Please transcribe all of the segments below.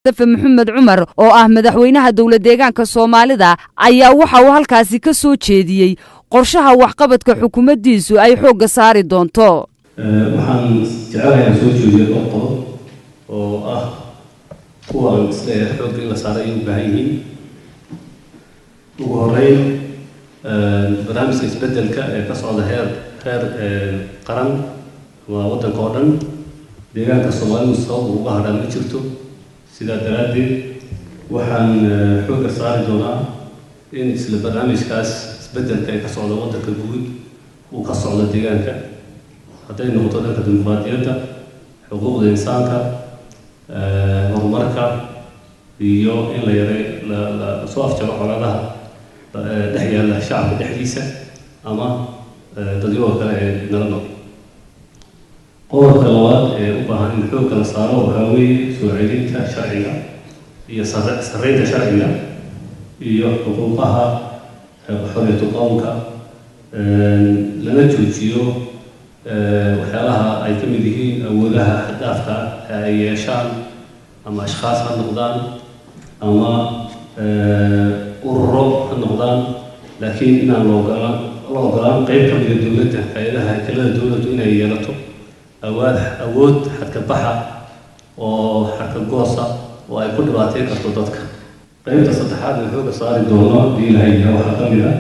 Mustafa Maxamed Cumar oo ah madaxweynaha dawlad deegaanka Soomaalida ayaa waxa uu halkaasi ka soo jeediyay qorshaha waxqabadka xukuumaddiisu ay xoogga saari doonto. waxaan jecelahay soo jeediyay qodob oo ah kuwa aan isleeyahay xoogga in la saaray u baahan yihiin. ugu horeyn barnaamijka isbeddelka ee ka socda heer qaran waa waddanka oo dhan deegaanka Soomaalidu sabab uga hadhan ma jirto. sidaa daraaddeed waxaan xoogga saari doonaa in isla barnaamijkaas isbeddelka ee ka socda waddanka guud uu ka socdo deegaanka hadday noqoto dhanka dimuqraadiyadda xuquuqda insaanka horumarka iyo in la yareeyo soo afjaro colaadaha dhex yaalla shacabka dhexdiisa ama dadyoga kale ee nala nool. qodobka labaad ee u baahan in xoogga la saaro waxaa weeye soo celinta sharciga iyo sarreynta sharciga iyo xuquuqaha xorriyatu qowmka lana joojiyo waxyaalaha ay ka mid yihiin awoodaha xad-dhaafka ay yeeshaan ama ashkhaas ha noqdaan ama ururo ha noqdaan laakiin inaan la ogolaan qayb ka mida dowladda hay-adaha haykalada dowladdu inay yeelato awood xadka baxa oo xadka goosa oo ay ku dhibaateyn karto dadka. qaybta saddexaad ee xoogga saari doono diilahayga waxaa ka mid ah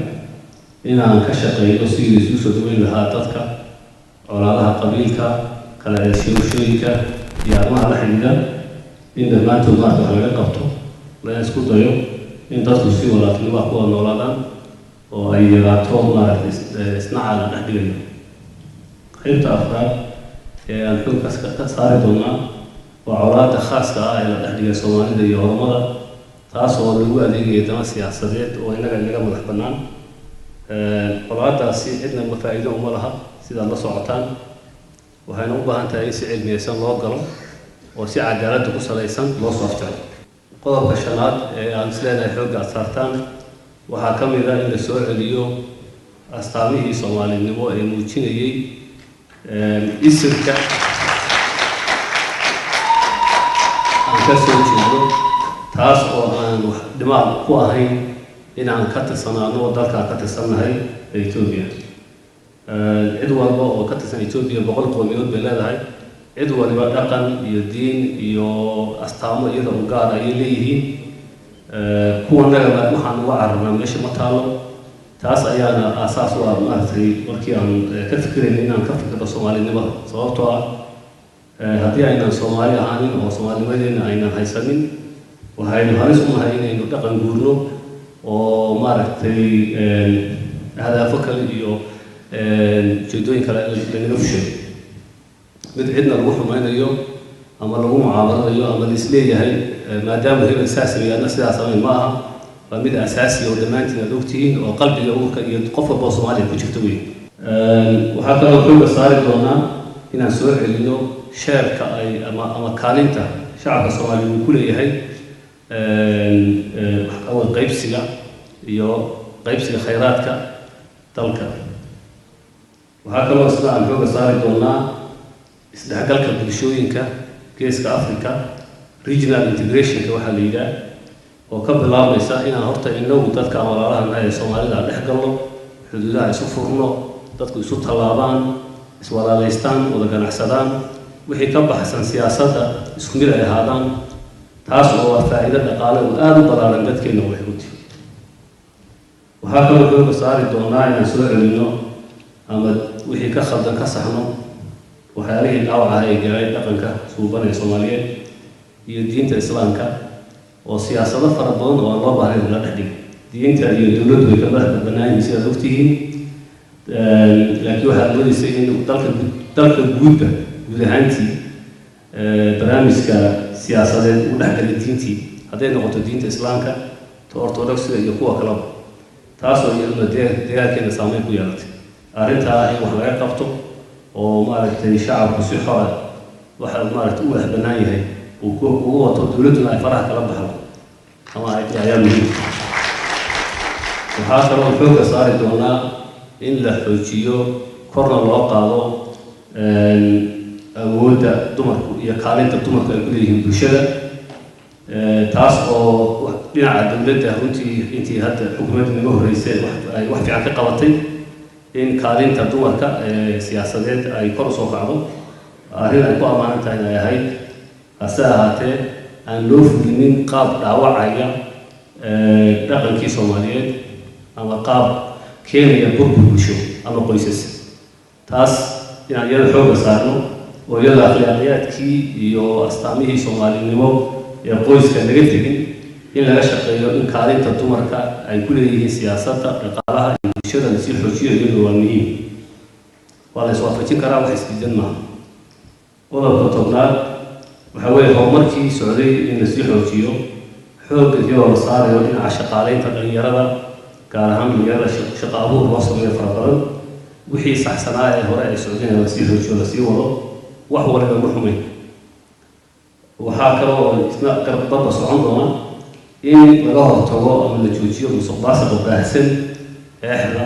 inaan ka shaqeeyo sidii isu soo dhaweyn lahaa dadka colaadaha qabiilka kala eeshooyinka iyo arrimaha la xidhiidha in dhammaantood maarka wax laga qabto lana isku dayo in dadku si walaaqnimo ku noolaadaan oo ay yaraato maaragtay isnaca dhex dhigayo. qaybta afraad ee aan xoogga ka saari doonaa waa colaadda khaaska ah ee la dhex dhigay Soomaalida iyo Oromada taas oo lagu adeegayo dama siyaasadeed oo inaga madax bannaan. colaaddaasi cidna ma faa'iido uma laha sidaad la socotaan waxayna u baahan tahay in si cilmiyeysan loo galo oo si cadaaladda ku salaysan loo soo afjaro. qodobka shanaad ee aan isleedahay xoogga aad saartaan waxaa ka mid ah in la soo celiyo astaamihii Soomaalinimo ee muujinayay isirka aan ka soo jeedo taas oo aan wax dhimaaq ku ahayn inaan ka tirsanaano dalka ka tirsannahay Ethiopia. cid walba oo ka tirsan Ethiopia 100 qowmiyadood bay leedahay cid waliba dhaqan iyo diin iyo astaamo iyada u gaar ay leeyihiin. kuwa naga waxaan uga cararnaa meesha ma taalo taas ayaana aasaas u ah maaragtay markii aan ka fikirayna inaan ka fikirno Soomaalinimada sababtoo ah haddii aynan Soomaali ahaanin oo Soomaalinimadeena aynan haysanin waxaynu halis u nahay inaynu dhaqan guurno oo maaragtay ahdaafo kale iyo ujeedooyin kale lanaga fushay mid cidna lagu xumaynayo ama lagu mucaamaladayo ama la isleeyahay maadaama hebel saas sameeyana sidaas samayn ma aha waa mid asaasi oo dhammaantiin aad ogtihiin oo qalbiga uurka iyo qof walba oo Soomaaliya ku jirta weyn. waxaa kaloo xoogga saari doonaa inaan soo celino sheerka ay ama kaalinta shacabka Soomaaliya uu ku leeyahay qaybsiga iyo qaybsiga khayraadka dalka. waxaa kaloo isla aan xoogga saari doonaa isdhexgalka bulshooyinka geeska Afrika regional integration-ka waxaa la yidhaah oo ka bilaabmaysa inaan horta inagu dadka walaalahan ee Soomaalida dhex galno xuduudaha isu furno dadku isu tallaabaan iswalaalaystaan wada ganacsadaan wixii ka baxsan siyaasadda isku mid ay ahaadaan taas oo waa faa'iido dhaqaale oo aad u ballaaran dadkeena way runtii. waxaa kaloo xoogga saari doonaa inaan soo celino ama wixii ka khaldan ka saxno waxyaalihii dhaawaca ay galay dhaqanka suuban ee Soomaaliyeed iyo diinta Islaamka oo siyaasado fara badan oo aan loo baahnayn la dhex dhigay. diinta iyo dowladdu way ka madax bannaayeen sidaad ogtihiin laakiin waxaad moodaysay in dalka guud ahaantii barnaamijka siyaasadeed u dhex galay diintii hadday noqoto diinta Islaamka ta orthodoxiga iyo kuwa kaleba taasoo iyaduna deegaankeena saameyn ku yeelatay. arrintaa in wax laga qabto oo maaragtay shacabku si xor ah waxa maaragtay u madax bannaan yahay ugu wato dowladduna ay faraha kala baxdo ama ay ayaa muhiim. waxaa kaloo xoogga saari doonaa in la xoojiyo korna loo qaado awoodda dumarku iyo kaalinta dumarku ay ku leeyihiin bulshada taas oo dhinaca dowladda runtii intii hadda xukuumadda naga horreysay ay wax fiican ka qabatay in kaalinta dumarka siyaasadeed ay kor u soo kacdo arrin ay ku amaanan tahay inay ahayd hase ahaatee aan loo fulinin qaab dhaawacaya dhaqankii Soomaaliyeed ama qaab keenaya burbur bulsho ama qoysas taas inaan iyada xooga saarno oo iyada akhlaaqyaadkii iyo astaamihii Soomaalinimo ee qoyska laga tegin in laga shaqeeyo in kaalinta dumarka ay ku leeyihiin siyaasadda dhaqaalaha iyo bulshada la sii xoojiyo iyadoo waa muhiim waa la iswaafajin karaa wax isdiidan maaha qodobka tobnaad waxa weeye horumarkii socday in la sii xoojiyo xoogga iyadoo la saarayo dhinaca shaqaaleynta dhalinyarada gaar ahaan dhalinyarada shaqo abuur loo sameeyo fara badan wixii saxsanaa ee hore ay socdeen la sii xoojiyo la sii wado wax waliba ma xumayn waxaa kaloo isna garbadda socon doona in laga hortago ama la joojiyo musuqmaasuqa baahsan eexda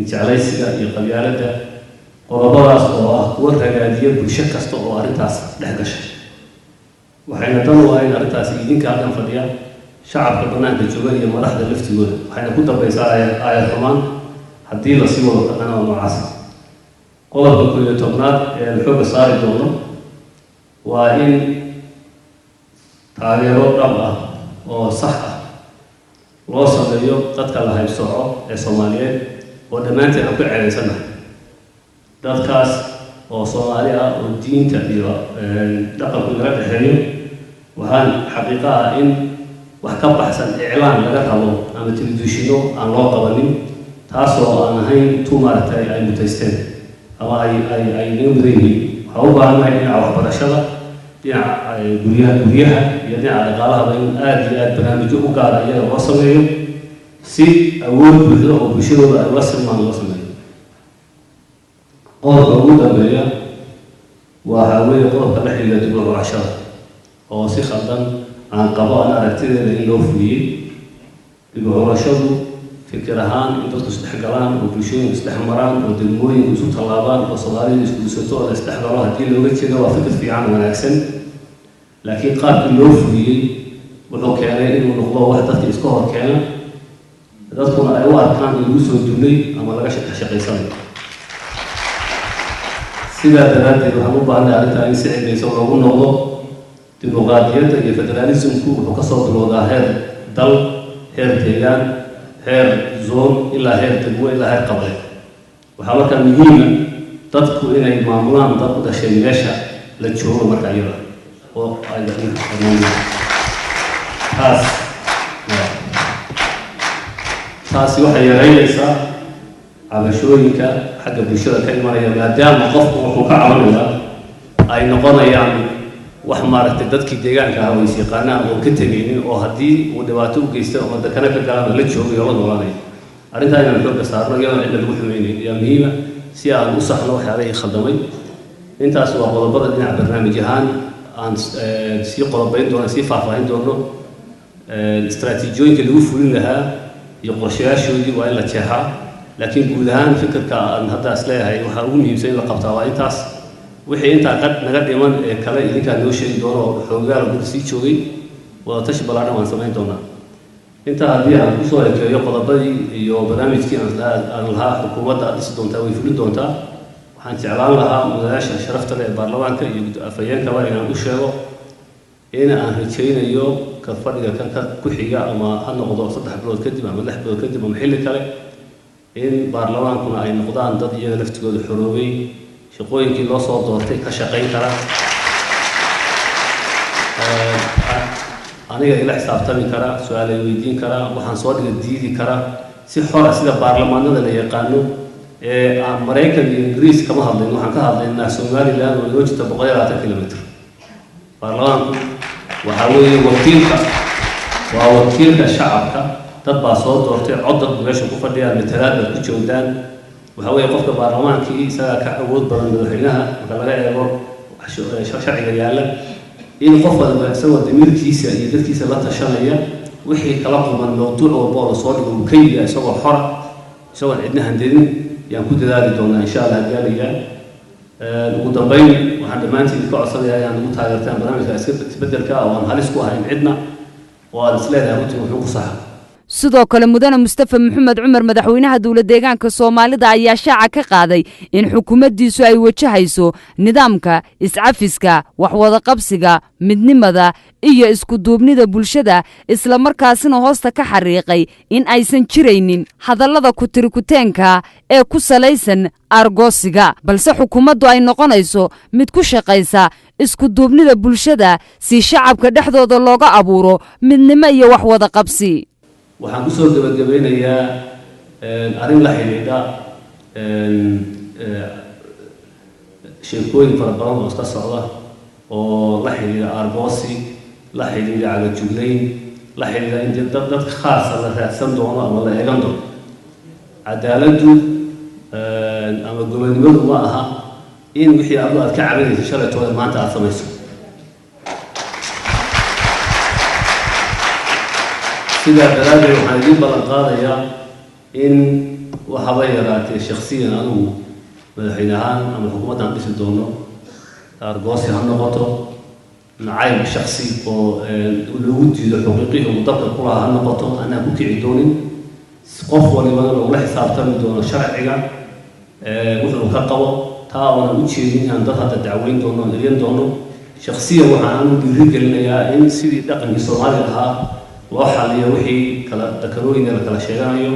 jeclaysiga iyo qabyaaladda qodobadaas oo ah kuwa ragaadiya bulsho kasta oo arrintaas dhex gashay waxayna dan u ahayn arrintaasi idinka halkan fadhiya shacabka bannaanka jooga iyo madaxda laftigooda waxayna ku dambaysaa aayad xumaan haddii la sii wado dhaqan oo noocaas qodobka 11aad ee xooga saari doono waa in taageero dhab ah oo sax ah loo sameeyo dadka la haybsooco ee Soomaaliyeed oo dhammaanteen aan ku ceebaysanahay dadkaas oo Soomaali ah oo diinta iyo dhaqanka laga dhaxeeyo waxaan xaqiiqo ah in wax ka baxsan iclaan laga rabo ama telefishinno aan loo qabanin taasoo aan ahayn tumaartay ay mutaysteen ama ay naga mudan yihiin waxaa u baahannahay dhinaca waxbarashada dhinaca guryaha iyo dhinaca dhaqaalahaba in aad iyo aad barnaamijyo u gaara iyaga loo sameeyo si awood buuxda oo bulshadooda ay ula silmaan loo sameeyo qodobka ugu dambeeya waxaa weeye qodobka la xiriira dib u curashada oo si khaldan aan qabo aan aragtideeda in loo fuliyey dib u curashadu fikir ahaan in dadku isdhex galaan oo bulshooyinku isdhex maraan oo degmooyinku isu tallaabaan oo Soomaalidu isku dhisato oo la isdhex galo haddii looga jeedo waa fikir fiican wanaagsan laakiin qaabkii loo fuliyey wuxuu keenay inuu noqdo wax dadka iska hor keena dadkuna ay u arkaan in lagu soo duulay ama laga shaqaysanayo sidaa daraaddeed waxaan u baahannahay arrintaa in si cilmiyeysan loogu noqdo dimuqraadiyadda iyo federaalismku wuxuu ka soo bilowdaa heer dal heer deegaan heer zoon ilaa heer degmo ilaa heer qabale waxaa markaa muhiima dadku inay maamulaan dad u dhashay meesha la joogo marka iyada oo ay taasi waxay yareynaysaa cabashooyinka xagga bulshada ka imanaya maadaama qofku wuxuu ka cabanayaa ay noqonayaan wax maaragtay dadkii deegaanka ah oo is yaqaanaan oo ka tegaynin oo haddii uu dhibaato u geysto ama dakana ka galaan la joogayo la noolaanayo arrintaa inaan xooga saarno iyadoon cidna lagu xumaynayn ayaa muhiima si aan u saxno waxyaalahii khaldamay intaas waa qodobada dhinaca barnaamij ahaan aan sii qodobayn doono sii faahfaahin doono istaraatiijiyooyinka lagu fulin lahaa iyo qorshayaashoodii waa in la jeexaa laakiin guud ahaan fikirka aan hadda is leeyahay waxaa ugu muhiimsan in la qabtaa waa intaas wixii intaa naga dhiman ee kale idinkaa noo sheegi doono oo xoogaal guud sii joogay wadatashi ballaadhan waan samayn doonaa intaa haddii aan kusoo ekeeyo qodobadii iyo barnaamijkii aan lahaa xukuumadda aad dhisi doontaa way fulin doontaa waxaan jeclaan lahaa mudanayaasha sharafta leh ee baarlamaanka iyo afhayeenkaba inaan u sheego in aan rajaynayo ka fadhiga kan ku xiga ama ha noqdo 3 bilood kadib ama 6 bilood kadib ama xilli kale in baarlamaankuna ay noqdaan dad iyaga laftigooda xoroobay shaqooyinkii loo soo doortay ka shaqayn kara aniga ila xisaabtami kara su'aal ay weydiin kara waxaan soo diidi kara si xora sida baarlamaanada la yaqaano ee Mareykan iyo Ingiriis kama hadlayno waxaan ka hadlaynaa Soomaaliland oo loo jeedo 120 kilomitir baarlamaanku waxa weeye wakiilka shacabka dad baa soo doortay cod dad meesha ku fadhiyaan matalaad ku joogdaan waxa weeye qofka baarlamaankii isaga ka awood badan madaxweynaha marka laga eego sharciga yaala in qof walba isagoo damiirkiisa iyo dadkiisa la tashanaya wixii kala quman mowduuc walba oo soo dhigo kayga isagoo xor isagoo cidna handadin yaan ku dadaali doonaa insha Allah gaaliya ugu dambeyn waxaan dhammaantiin ka codsanayaa inaan ugu taageertaan barnaamijka isbeddelka oo aan halis ku ahayn cidna oo aan isleedahay runtii wuxuu ku saxa sidoo kale mudane Mustafa Maxamed Cumar madaxweynaha dawlad deegaanka Soomaalida ayaa shaaca ka qaaday in xukuumaddiisu ay wajahayso nidaamka iscafiska wax wada qabsiga midnimada iyo isku duubnida bulshada isla markaasina hoosta ka xariiqay in aysan jireynin hadallada ku tirikuteenka ee ku salaysan argoosiga balse xukuumaddu ay noqonayso mid ku shaqaysa isku duubnida bulshada si shacabka dhexdooda looga abuuro midnimo iyo wax wada qabsi waxaan ku soo gabagabeynayaa arrin la xidhiidha sheekooyin fara badan oo iska socda oo la xidhiidha argoosi la xidhiidha cagajuglayn la xidhiidha in dadka khaasa la raadsan doono ama la eegan doono cadaaladdu ama gobonimadu ma aha in wixii aad ka cabanayso shalaytooda maanta aad samayso sidaa daraaddeed waxaan idiin ballan qaadayaa in waxaba yaraatee shakhsiyan anugu madaxweyne ahaan ama xukuumaddan dhisi doono argoosi ha noqoto nacayb shakhsi oo lagu diido xuquuqihii uu dabka ku lahaa ha noqoto anaan ku kici doonin qof walibana lagula xisaabtami doono sharciga wuxuu ka qabo taa oonan u jeedin inaan dad hadda dacweyn doono oon eryan doono shakhsiyan waxaan anu dhiirigelinayaa in sidii dhaqankii Soomaaliga ahaa loo xaliyo wixii kala dakarooyinka la kala sheeganayo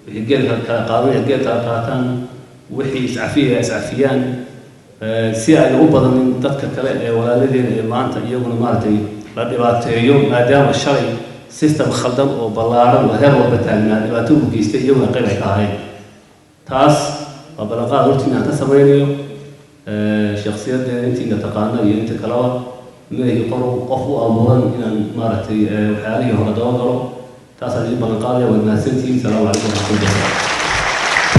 wixii geelka kala qaadanaya geelka qaataan wixii iscafiyaan si ay u badanin dadka kale ee walaaladeena ee maanta iyaguna maaragtay la dhibaateeyo maadaama shalay system khaldan oo ballaaran oo heer walba taagnaa dhibaato u geystay iyaguna qayb ay ka ahayn taas waa ballanqaad hortii inaan ka samaynayo shakhsiyadeeda intiina taqaano iyo inta kaleba meehi qof u abuuran inaan maaragtay waxyaalihii hore daba galo taasaan idin ballan qaadaya waad mahadsantihiin salaamu calaykum waraxmatullahi